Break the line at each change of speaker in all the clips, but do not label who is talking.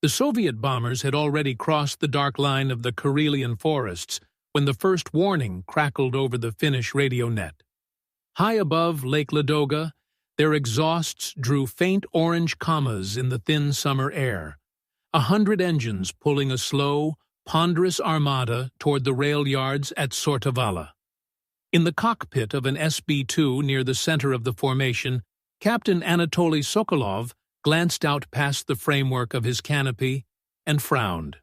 The Soviet bombers had already crossed the dark line of the Karelian forests when the first warning crackled over the Finnish radio net. High above Lake Ladoga, their exhausts drew faint orange commas in the thin summer air. 100 engines pulling a slow, ponderous armada toward the rail yards at Sortavala. In the cockpit of an SB-2 near the center of the formation, Captain Anatoly Sokolov glanced out past the framework of his canopy and frowned.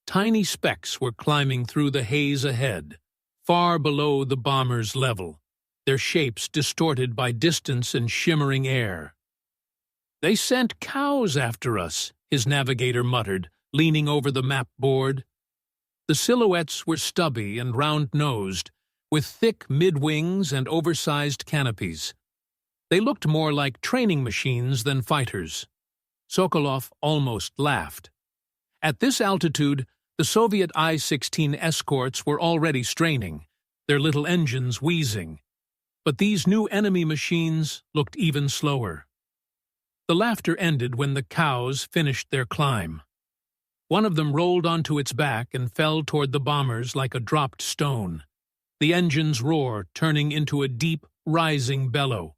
Tiny specks were climbing through the haze ahead, far below the bomber's level, their shapes distorted by distance and shimmering air. "They sent cows after us," his navigator muttered, leaning over the map board. The silhouettes were stubby and round-nosed, with thick mid-wings and oversized canopies. They looked more like training machines than fighters. Sokolov almost laughed. At this altitude, the Soviet I-16 escorts were already straining, their little engines wheezing. But these new enemy machines looked even slower. The laughter ended when the cows finished their climb. One of them rolled onto its back and fell toward the bombers like a dropped stone. The engines roar, turning into a deep, rising bellow.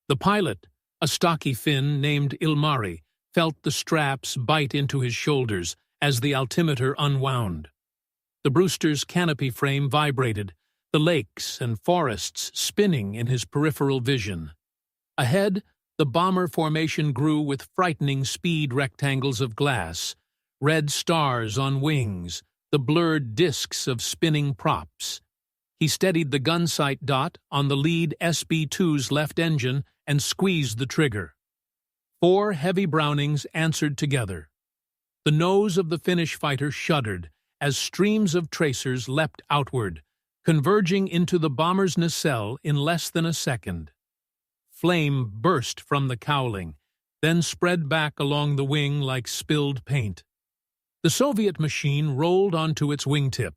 The pilot, a stocky Finn named Ilmari, felt the straps bite into his shoulders as the altimeter unwound. The Brewster's canopy frame vibrated, the lakes and forests spinning in his peripheral vision. Ahead, the bomber formation grew with frightening speed rectangles of glass, red stars on wings, the blurred discs of spinning props. He steadied the gun sight dot on the lead SB-2's left engine and squeezed the trigger. 4 heavy Brownings answered together. The nose of the Finnish fighter shuddered as streams of tracers leapt outward, converging into the bomber's nacelle in less than a second. Flame burst from the cowling, then spread back along the wing like spilled paint. The Soviet machine rolled onto its wingtip,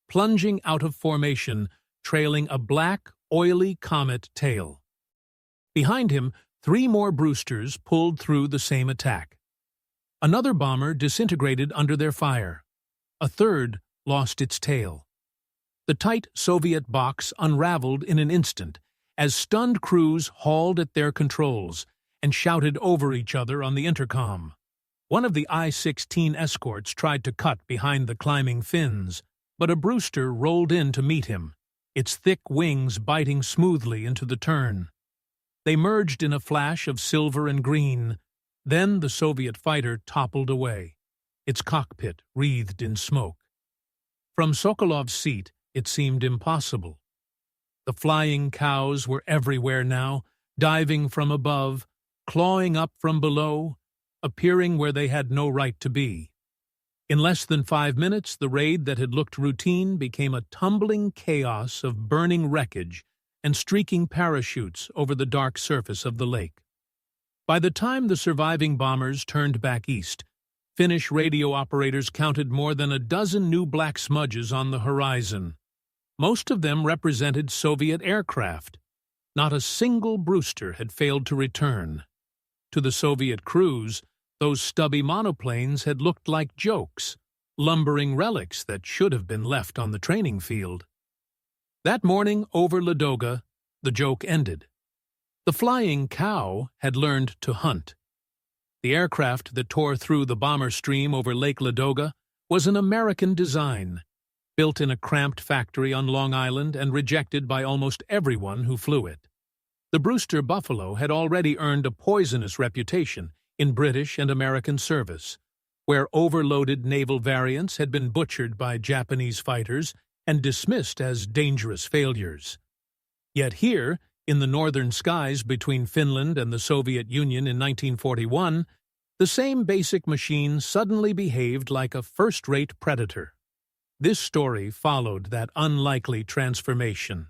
plunging out of formation, trailing a black, oily comet tail. Behind him, 3 more Brewsters pulled through the same attack. Another bomber disintegrated under their fire. A third lost its tail. The tight Soviet box unraveled in an instant as stunned crews hauled at their controls and shouted over each other on the intercom. One of the I-16 escorts tried to cut behind the climbing Finns, but a Brewster rolled in to meet him, its thick wings biting smoothly into the turn. They merged in a flash of silver and green. Then the Soviet fighter toppled away, its cockpit wreathed in smoke. From Sokolov's seat, it seemed impossible. The flying cows were everywhere now, diving from above, clawing up from below, appearing where they had no right to be. In less than 5 minutes, the raid that had looked routine became a tumbling chaos of burning wreckage and streaking parachutes over the dark surface of the lake. By the time the surviving bombers turned back east, Finnish radio operators counted more than a dozen new black smudges on the horizon. Most of them represented Soviet aircraft. Not a single Brewster had failed to return. To the Soviet crews, those stubby monoplanes had looked like jokes, lumbering relics that should have been left on the training field. That morning over Ladoga, the joke ended. The flying cow had learned to hunt. The aircraft that tore through the bomber stream over Lake Ladoga was an American design, built in a cramped factory on Long Island and rejected by almost everyone who flew it. The Brewster Buffalo had already earned a poisonous reputation in British and American service, where overloaded naval variants had been butchered by Japanese fighters and dismissed as dangerous failures. Yet here, in the northern skies between Finland and the Soviet Union in 1941, the same basic machine suddenly behaved like a first-rate predator. This story followed that unlikely transformation.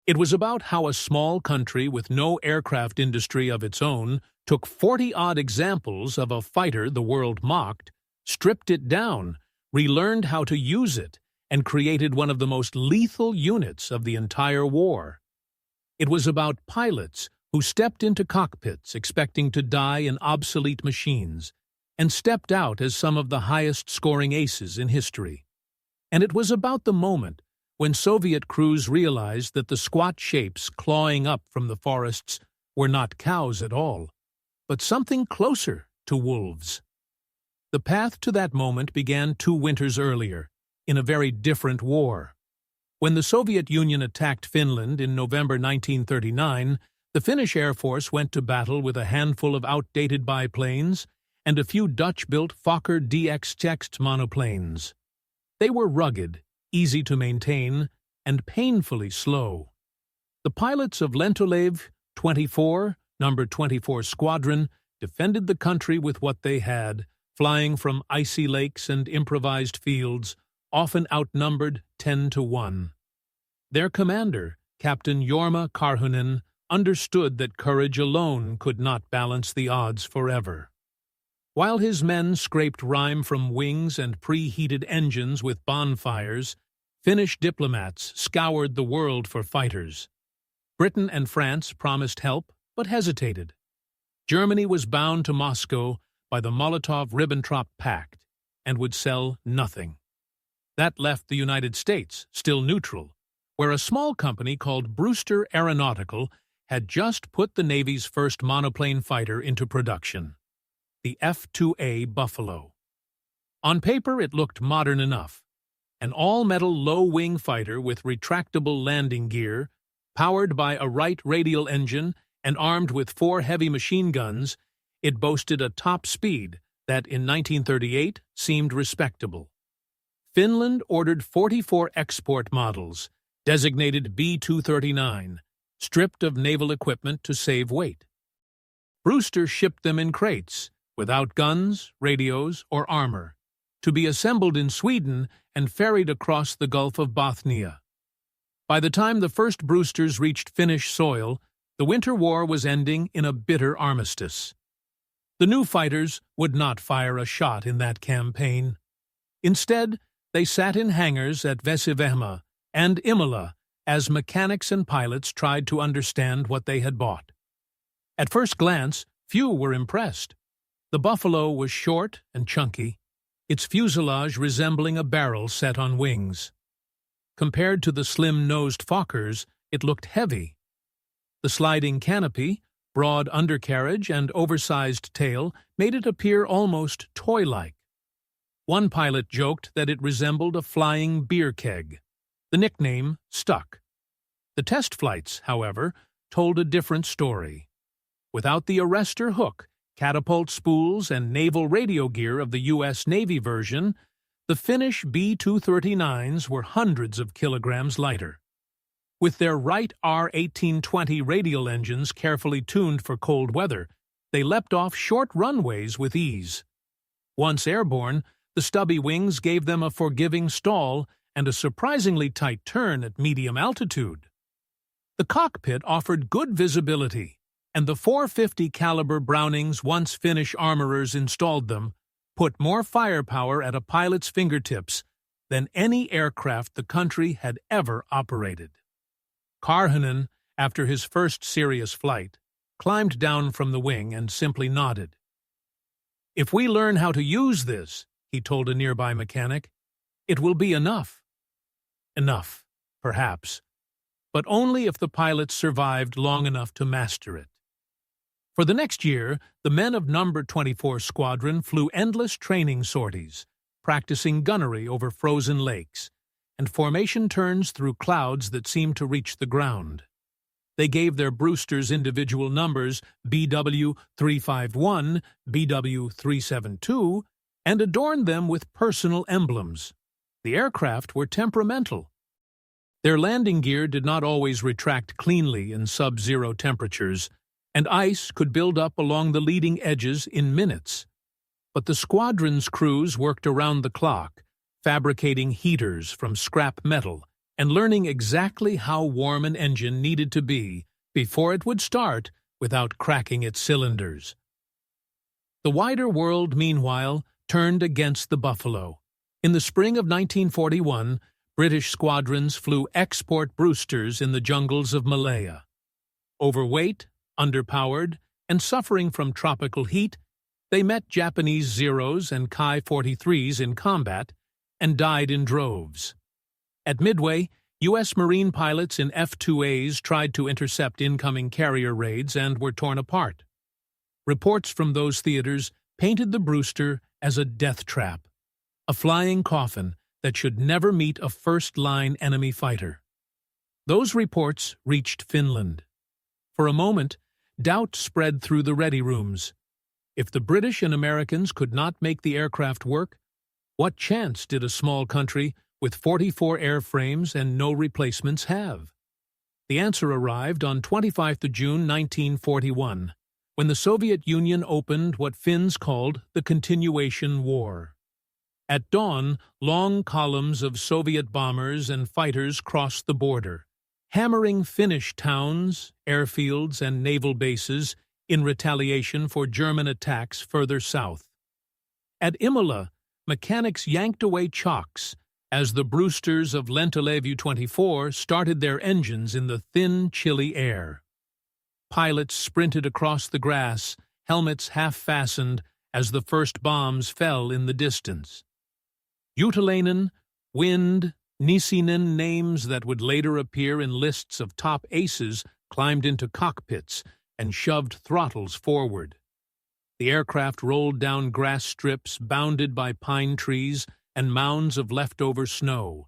It was about how a small country with no aircraft industry of its own took 40-odd examples of a fighter the world mocked, stripped it down, relearned how to use it, and created one of the most lethal units of the entire war. It was about pilots who stepped into cockpits expecting to die in obsolete machines, and stepped out as some of the highest-scoring aces in history. And it was about the moment when Soviet crews realized that the squat shapes clawing up from the forests were not cows at all, but something closer to wolves. The path to that moment began 2 winters earlier, in a very different war. When the Soviet Union attacked Finland in November 1939, the Finnish Air Force went to battle with a handful of outdated biplanes and a few Dutch-built Fokker DX-Text monoplanes. They were rugged, easy to maintain, and painfully slow. The pilots of Lentolev 24, number 24 Squadron, defended the country with what they had, flying from icy lakes and improvised fields, often outnumbered 10-1. Their commander, Captain Jorma Karhunen, understood that courage alone could not balance the odds forever. While his men scraped rime from wings and preheated engines with bonfires, Finnish diplomats scoured the world for fighters. Britain and France promised help, but hesitated. Germany was bound to Moscow by the Molotov-Ribbentrop Pact and would sell nothing. That left the United States, still neutral, where a small company called Brewster Aeronautical had just put the Navy's first monoplane fighter into production, the F-2A Buffalo. On paper, it looked modern enough. An all-metal low-wing fighter with retractable landing gear, powered by a right radial engine and armed with 4 heavy machine guns, it boasted a top speed that in 1938 seemed respectable. Finland ordered 44 export models, designated B-239, stripped of naval equipment to save weight. Brewster shipped them in crates, without guns, radios, or armor, to be assembled in Sweden and ferried across the Gulf of Bothnia. By the time the first Brewsters reached Finnish soil, the Winter War was ending in a bitter armistice. The new fighters would not fire a shot in that campaign. Instead, they sat in hangars at Vesivehma and Imola as mechanics and pilots tried to understand what they had bought. At first glance, few were impressed. The Buffalo was short and chunky, its fuselage resembling a barrel set on wings. Compared to the slim-nosed Fokkers, it looked heavy. The sliding canopy, broad undercarriage, and oversized tail made it appear almost toy-like. One pilot joked that it resembled a flying beer keg. The nickname stuck. The test flights, however, told a different story. Without the arrestor hook, catapult spools, and naval radio gear of the U.S. Navy version, the Finnish B-239s were hundreds of kilograms lighter. With their Wright R-1820 radial engines carefully tuned for cold weather, they leapt off short runways with ease. Once airborne, the stubby wings gave them a forgiving stall and a surprisingly tight turn at medium altitude. The cockpit offered good visibility, and the .450 caliber Brownings once Finnish armorers installed them put more firepower at a pilot's fingertips than any aircraft the country had ever operated. Karhunen, after his first serious flight, climbed down from the wing and simply nodded. "If we learn how to use this," he told a nearby mechanic, "it will be enough." Enough, perhaps, but only if the pilots survived long enough to master it. For the next year, the men of No. 24 Squadron flew endless training sorties, practicing gunnery over frozen lakes, and formation turns through clouds that seemed to reach the ground. They gave their Brewsters individual numbers BW-351, BW-372, and adorned them with personal emblems. The aircraft were temperamental. Their landing gear did not always retract cleanly in sub-zero temperatures, and ice could build up along the leading edges in minutes. But the squadron's crews worked around the clock, fabricating heaters from scrap metal and learning exactly how warm an engine needed to be before it would start without cracking its cylinders. The wider world, meanwhile, turned against the Buffalo. In the spring of 1941, British squadrons flew export Brewsters in the jungles of Malaya. Overweight, underpowered, and suffering from tropical heat, they met Japanese Zeros and Ki-43s in combat and died in droves. At Midway, U.S. Marine pilots in F-2As tried to intercept incoming carrier raids and were torn apart. Reports from those theaters painted the Brewster as a death trap, a flying coffin that should never meet a first-line enemy fighter. Those reports reached Finland. For a moment, doubt spread through the ready rooms. If the British and Americans could not make the aircraft work, what chance did a small country with 44 airframes and no replacements have? The answer arrived on 25 June 1941, when the Soviet Union opened what Finns called the Continuation War. At dawn, long columns of Soviet bombers and fighters crossed the border, hammering Finnish towns, airfields, and naval bases in retaliation for German attacks further south. At Imola, mechanics yanked away chocks as the Brewsters of BW-372 started their engines in the thin, chilly air. Pilots sprinted across the grass, helmets half-fastened, as the first bombs fell in the distance. Juutilainen, Wind, Nisinen, names that would later appear in lists of top aces, climbed into cockpits and shoved throttles forward. The aircraft rolled down grass strips bounded by pine trees and mounds of leftover snow,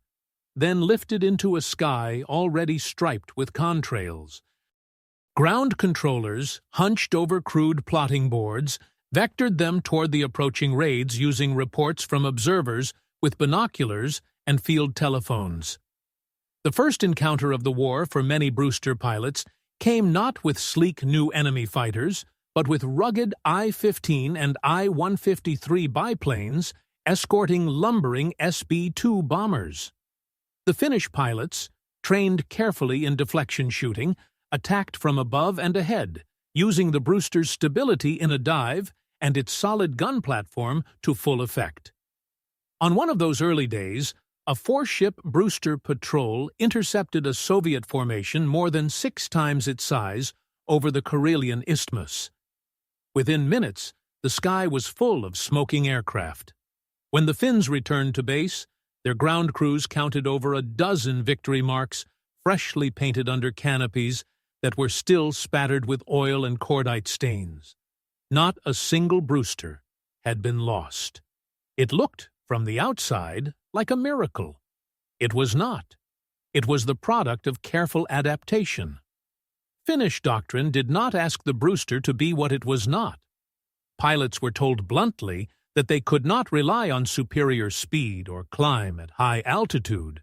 then lifted into a sky already striped with contrails. Ground controllers, hunched over crude plotting boards, vectored them toward the approaching raids using reports from observers with binoculars and field telephones. The first encounter of the war for many Brewster pilots came not with sleek new enemy fighters, but with rugged I-15 and I-153 biplanes escorting lumbering SB-2 bombers. The Finnish pilots, trained carefully in deflection shooting, attacked from above and ahead, using the Brewster's stability in a dive and its solid gun platform to full effect. On one of those early days, a four-ship Brewster patrol intercepted a Soviet formation more than 6 times its size over the Karelian Isthmus. Within minutes, the sky was full of smoking aircraft. When the Finns returned to base, their ground crews counted over a dozen victory marks, freshly painted under canopies that were still spattered with oil and cordite stains. Not a single Brewster had been lost. It looked, from the outside, like a miracle. It was not. It was the product of careful adaptation. Finnish doctrine did not ask the Brewster to be what it was not. Pilots were told bluntly that they could not rely on superior speed or climb at high altitude.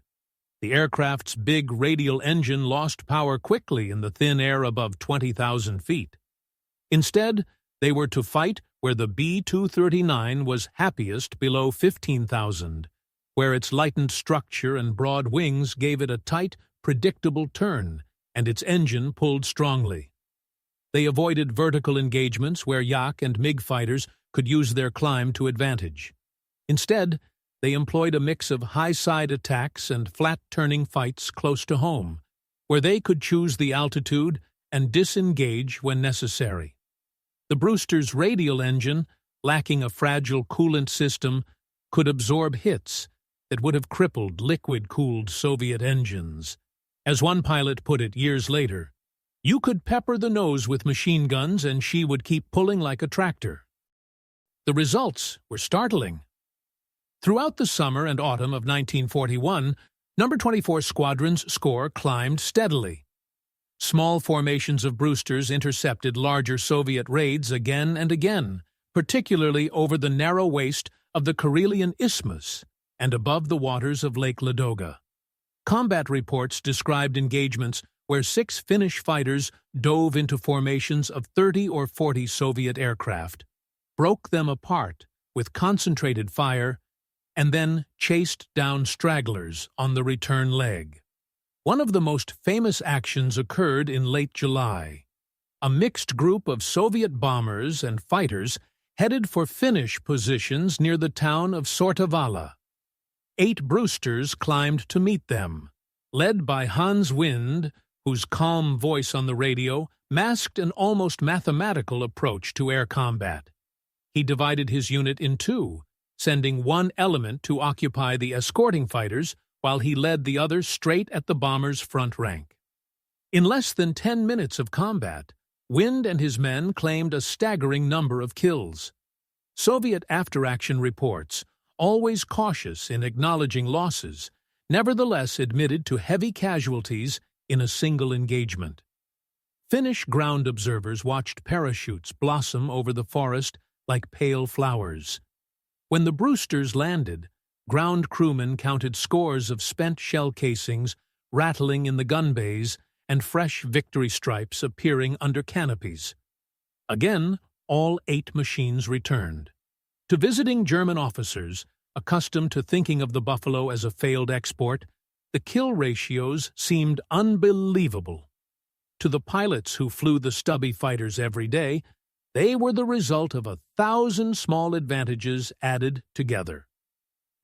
The aircraft's big radial engine lost power quickly in the thin air above 20,000 feet. Instead, they were to fight where the B-239 was happiest below 15,000, where its lightened structure and broad wings gave it a tight, predictable turn, and its engine pulled strongly. They avoided vertical engagements where Yak and MiG fighters could use their climb to advantage. Instead, they employed a mix of high-side attacks and flat-turning fights close to home, where they could choose the altitude and disengage when necessary. The Brewster's radial engine, lacking a fragile coolant system, could absorb hits that would have crippled liquid-cooled Soviet engines. As one pilot put it years later, "You could pepper the nose with machine guns and she would keep pulling like a tractor." The results were startling. Throughout the summer and autumn of 1941, No. 24 Squadron's score climbed steadily. Small formations of Brewsters intercepted larger Soviet raids again and again, particularly over the narrow waist of the Karelian Isthmus and above the waters of Lake Ladoga. Combat reports described engagements where 6 Finnish fighters dove into formations of 30 or 40 Soviet aircraft, broke them apart with concentrated fire, and then chased down stragglers on the return leg. One of the most famous actions occurred in late July. A mixed group of Soviet bombers and fighters headed for Finnish positions near the town of Sortavala. 8 Brewsters climbed to meet them, led by Hans Wind, whose calm voice on the radio masked an almost mathematical approach to air combat. He divided his unit in two, sending one element to occupy the escorting fighters while he led the other straight at the bomber's front rank. In less than 10 minutes of combat, Wind and his men claimed a staggering number of kills. Soviet after-action reports, always cautious in acknowledging losses, nevertheless admitted to heavy casualties in a single engagement. Finnish ground observers watched parachutes blossom over the forest like pale flowers. When the Brewsters landed, ground crewmen counted scores of spent shell casings rattling in the gun bays and fresh victory stripes appearing under canopies. Again, all 8 machines returned. To visiting German officers, accustomed to thinking of the Buffalo as a failed export, the kill ratios seemed unbelievable. To the pilots who flew the stubby fighters every day, they were the result of 1,000 small advantages added together.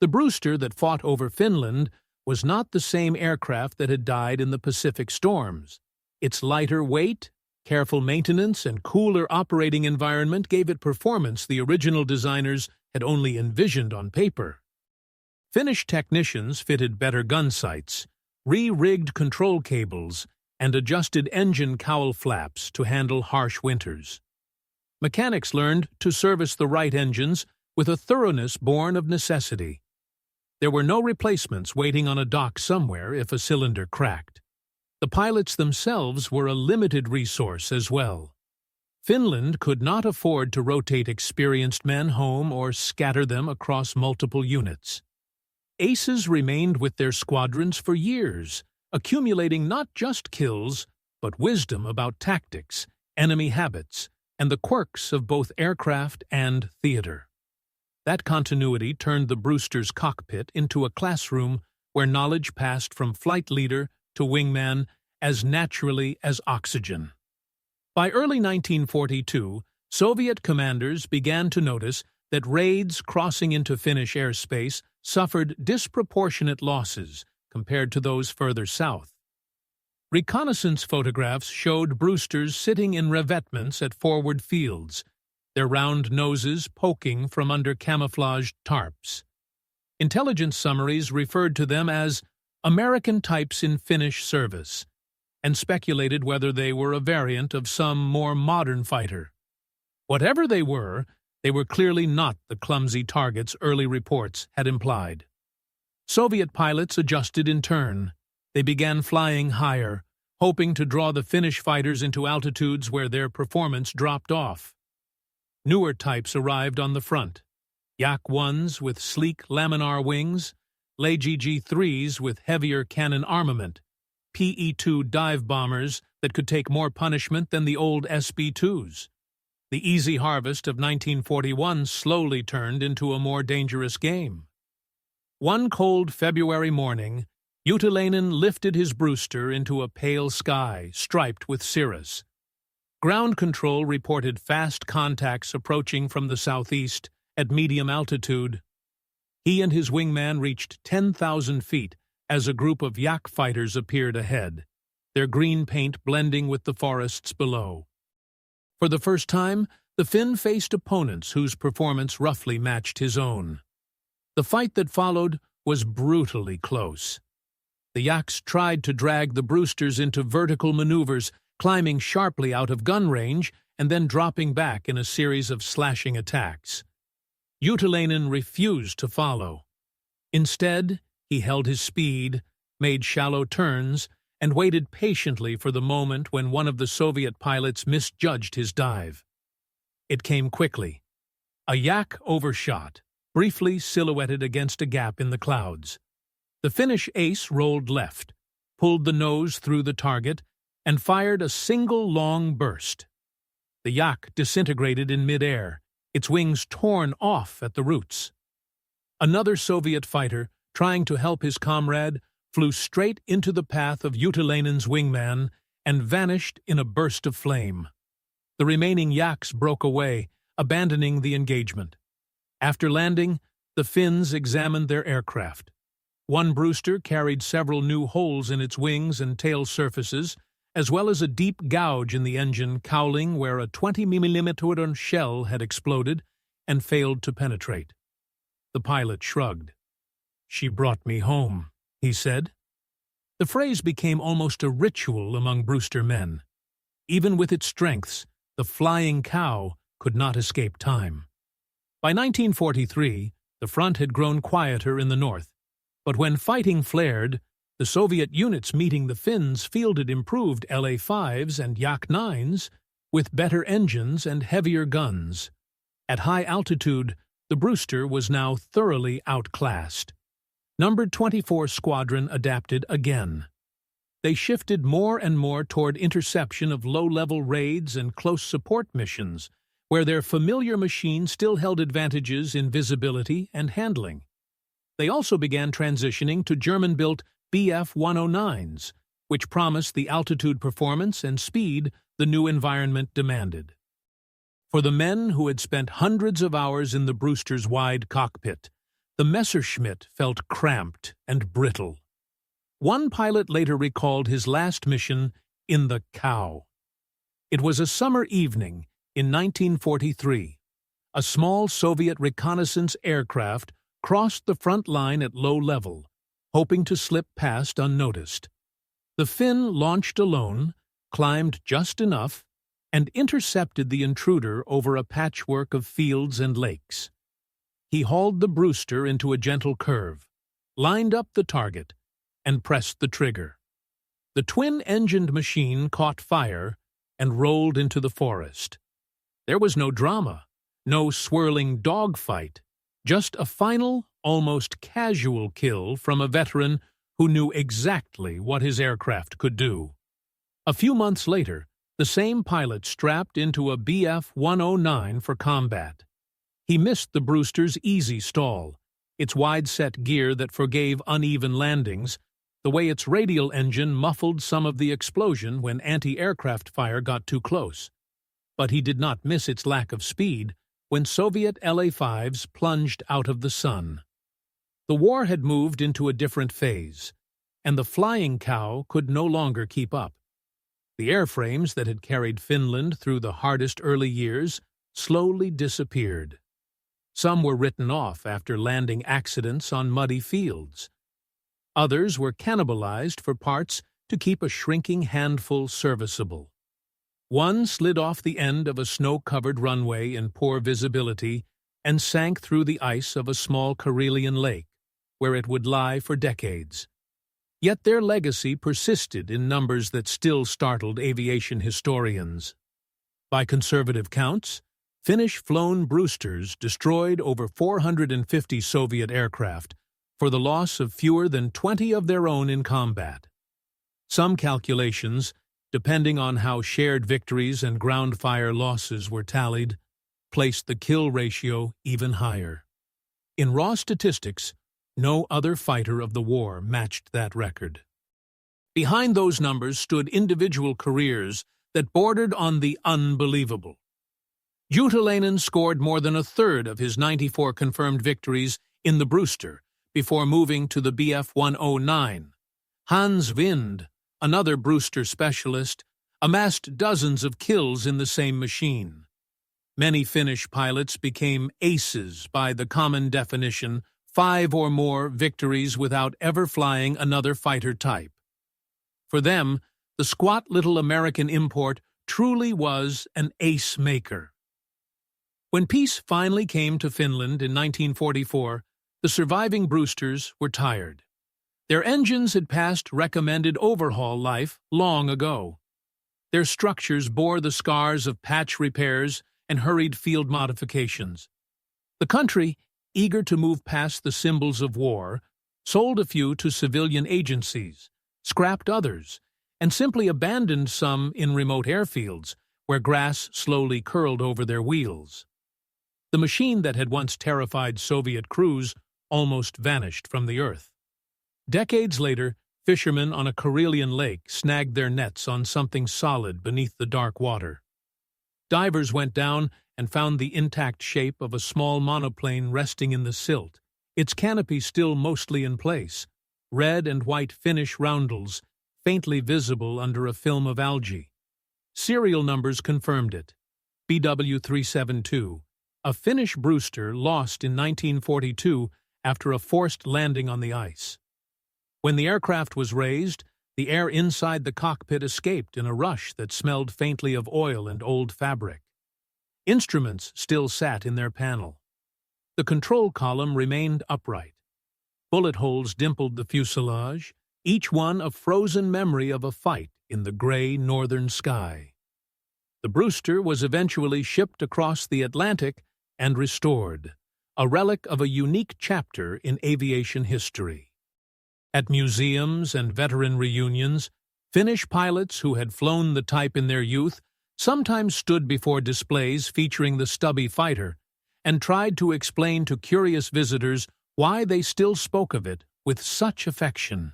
The Brewster that fought over Finland was not the same aircraft that had died in the Pacific storms. Its lighter weight, careful maintenance, and cooler operating environment gave it performance the original designers had only envisioned on paper. Finnish technicians fitted better gun sights, re-rigged control cables, and adjusted engine cowl flaps to handle harsh winters. Mechanics learned to service the right engines with a thoroughness born of necessity. There were no replacements waiting on a dock somewhere if a cylinder cracked. The pilots themselves were a limited resource as well. Finland could not afford to rotate experienced men home or scatter them across multiple units. Aces remained with their squadrons for years, accumulating not just kills, but wisdom about tactics, enemy habits, and the quirks of both aircraft and theater. That continuity turned the Brewster's cockpit into a classroom where knowledge passed from flight leader to wingman as naturally as oxygen. By early 1942, Soviet commanders began to notice that raids crossing into Finnish airspace suffered disproportionate losses compared to those further south. Reconnaissance photographs showed Brewsters sitting in revetments at forward fields, their round noses poking from under camouflaged tarps. Intelligence summaries referred to them as American types in Finnish service, and speculated whether they were a variant of some more modern fighter. Whatever they were clearly not the clumsy targets early reports had implied. Soviet pilots adjusted in turn. They began flying higher, hoping to draw the Finnish fighters into altitudes where their performance dropped off. Newer types arrived on the front, Yak-1s with sleek laminar wings, LGG-3s with heavier cannon armament, PE-2 dive bombers that could take more punishment than the old SB-2s. The easy harvest of 1941 slowly turned into a more dangerous game. One cold February morning, Juutilainen lifted his Brewster into a pale sky striped with cirrus. Ground control reported fast contacts approaching from the southeast at medium altitude. He and his wingman reached 10,000 feet as a group of Yak fighters appeared ahead, their green paint blending with the forests below. For the first time, the Finn faced opponents whose performance roughly matched his own. The fight that followed was brutally close. The Yaks tried to drag the Brewsters into vertical maneuvers, climbing sharply out of gun range and then dropping back in a series of slashing attacks. Juutilainen refused to follow. Instead, he held his speed, made shallow turns, and waited patiently for the moment when one of the Soviet pilots misjudged his dive. It came quickly. A Yak overshot, briefly silhouetted against a gap in the clouds. The Finnish ace rolled left, pulled the nose through the target, and fired a single long burst. The Yak disintegrated in midair, its wings torn off at the roots. Another Soviet fighter, trying to help his comrade, flew straight into the path of Juutilainen's wingman and vanished in a burst of flame. The remaining Yaks broke away, abandoning the engagement. After landing, the Finns examined their aircraft. One Brewster carried several new holes in its wings and tail surfaces, as well as a deep gouge in the engine cowling where a 20mm shell had exploded and failed to penetrate. The pilot shrugged. "She brought me home," he said. The phrase became almost a ritual among Brewster men. Even with its strengths, the flying cow could not escape time. By 1943, the front had grown quieter in the north, but when fighting flared, the Soviet units meeting the Finns fielded improved LA-5s and Yak-9s with better engines and heavier guns. At high altitude, the Brewster was now thoroughly outclassed. Number 24 Squadron adapted again. They shifted more and more toward interception of low-level raids and close support missions, where their familiar machine still held advantages in visibility and handling. They also began transitioning to German-built BF-109s, which promised the altitude performance and speed the new environment demanded. For the men who had spent hundreds of hours in the Brewster's wide cockpit, the Messerschmitt felt cramped and brittle. One pilot later recalled his last mission in the cow. It was a summer evening in 1943. A small Soviet reconnaissance aircraft crossed the front line at low level, hoping to slip past unnoticed. The Finn launched alone, climbed just enough, and intercepted the intruder over a patchwork of fields and lakes. He hauled the Brewster into a gentle curve, lined up the target, and pressed the trigger. The twin-engined machine caught fire and rolled into the forest. There was no drama, no swirling dogfight, just a final, almost casual kill from a veteran who knew exactly what his aircraft could do. A few months later, the same pilot strapped into a BF-109 for combat. He missed the Brewster's easy stall, its wide-set gear that forgave uneven landings, the way its radial engine muffled some of the explosion when anti-aircraft fire got too close. But he did not miss its lack of speed when Soviet LA-5s plunged out of the sun. The war had moved into a different phase, and the flying cow could no longer keep up. The airframes that had carried Finland through the hardest early years slowly disappeared. Some were written off after landing accidents on muddy fields. Others were cannibalized for parts to keep a shrinking handful serviceable. One slid off the end of a snow-covered runway in poor visibility and sank through the ice of a small Karelian lake, where it would lie for decades. Yet their legacy persisted in numbers that still startled aviation historians. By conservative counts, Finnish-flown Brewsters destroyed over 450 Soviet aircraft for the loss of fewer than 20 of their own in combat. Some calculations, depending on how shared victories and ground fire losses were tallied, placed the kill ratio even higher. In raw statistics, no other fighter of the war matched that record. Behind those numbers stood individual careers that bordered on the unbelievable. Juutilainen scored more than a third of his 94 confirmed victories in the Brewster before moving to the BF-109. Hans Wind, another Brewster specialist, amassed dozens of kills in the same machine. Many Finnish pilots became aces by the common definition, 5 or more victories without ever flying another fighter type. For them, the squat little American import truly was an ace maker. When peace finally came to Finland in 1944, the surviving Brewsters were tired. Their engines had passed recommended overhaul life long ago. Their structures bore the scars of patch repairs and hurried field modifications. The country, eager to move past the symbols of war, sold a few to civilian agencies, scrapped others, and simply abandoned some in remote airfields where grass slowly curled over their wheels. The machine that had once terrified Soviet crews almost vanished from the earth. Decades later, fishermen on a Karelian lake snagged their nets on something solid beneath the dark water. Divers went down and found the intact shape of a small monoplane resting in the silt, its canopy still mostly in place, red and white Finnish roundels faintly visible under a film of algae. Serial numbers confirmed it: BW-372, A Finnish Brewster lost in 1942 after a forced landing on the ice. When the aircraft was raised, the air inside the cockpit escaped in a rush that smelled faintly of oil and old fabric. Instruments still sat in their panel. The control column remained upright. Bullet holes dimpled the fuselage, each one a frozen memory of a fight in the gray northern sky. The Brewster was eventually shipped across the Atlantic and restored, a relic of a unique chapter in aviation history. At museums and veteran reunions, Finnish pilots who had flown the type in their youth sometimes stood before displays featuring the stubby fighter and tried to explain to curious visitors why they still spoke of it with such affection.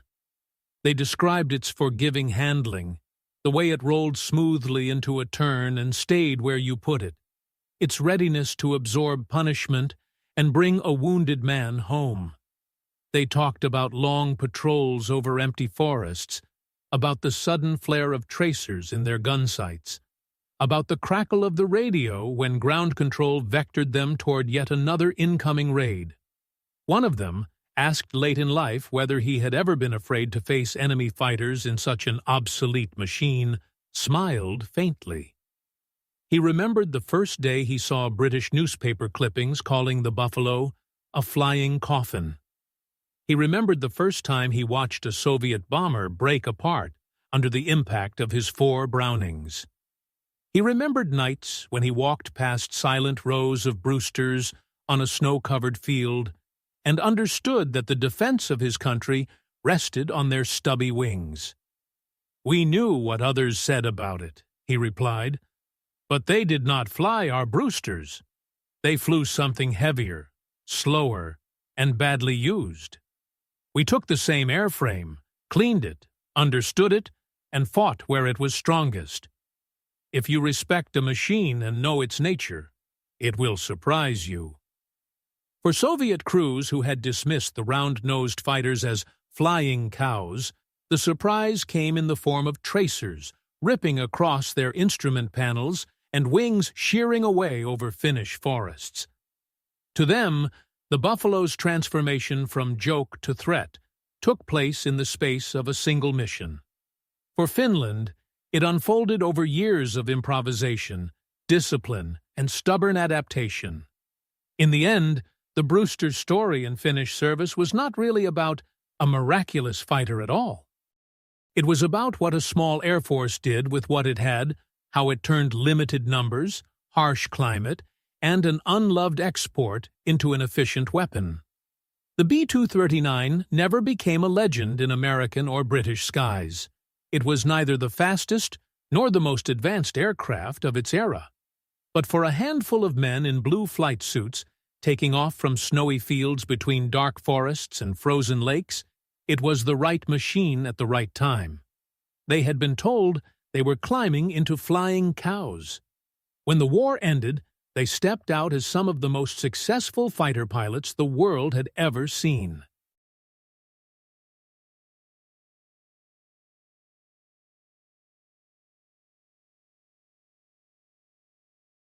They described its forgiving handling, the way it rolled smoothly into a turn and stayed where you put it, its readiness to absorb punishment and bring a wounded man home. They talked about long patrols over empty forests, about the sudden flare of tracers in their gun sights, about the crackle of the radio when ground control vectored them toward yet another incoming raid. One of them, asked late in life whether he had ever been afraid to face enemy fighters in such an obsolete machine, smiled faintly. He remembered the first day he saw British newspaper clippings calling the Buffalo a flying coffin. He remembered the first time he watched a Soviet bomber break apart under the impact of his 4 Brownings. He remembered nights when he walked past silent rows of Brewsters on a snow-covered field and understood that the defense of his country rested on their stubby wings. "We knew what others said about it," he replied, "but they did not fly our Brewsters. They flew something heavier, slower, and badly used. We took the same airframe, cleaned it, understood it, and fought where it was strongest. If you respect a machine and know its nature, it will surprise you." For Soviet crews who had dismissed the round-nosed fighters as flying cows, the surprise came in the form of tracers ripping across their instrument panels and wings shearing away over Finnish forests. To them, the Buffalo's transformation from joke to threat took place in the space of a single mission. For Finland, it unfolded over years of improvisation, discipline, and stubborn adaptation. In the end, the Brewster's story in Finnish service was not really about a miraculous fighter at all. It was about what a small air force did with what it had, how it turned limited numbers, harsh climate, and an unloved export into an efficient weapon. The B-239 never became a legend in American or British skies. It was neither the fastest nor the most advanced aircraft of its era. But for a handful of men in blue flight suits, taking off from snowy fields between dark forests and frozen lakes, it was the right machine at the right time. They had been told they were climbing into flying cows. When the war ended, they stepped out as some of the most successful fighter pilots the world had ever seen.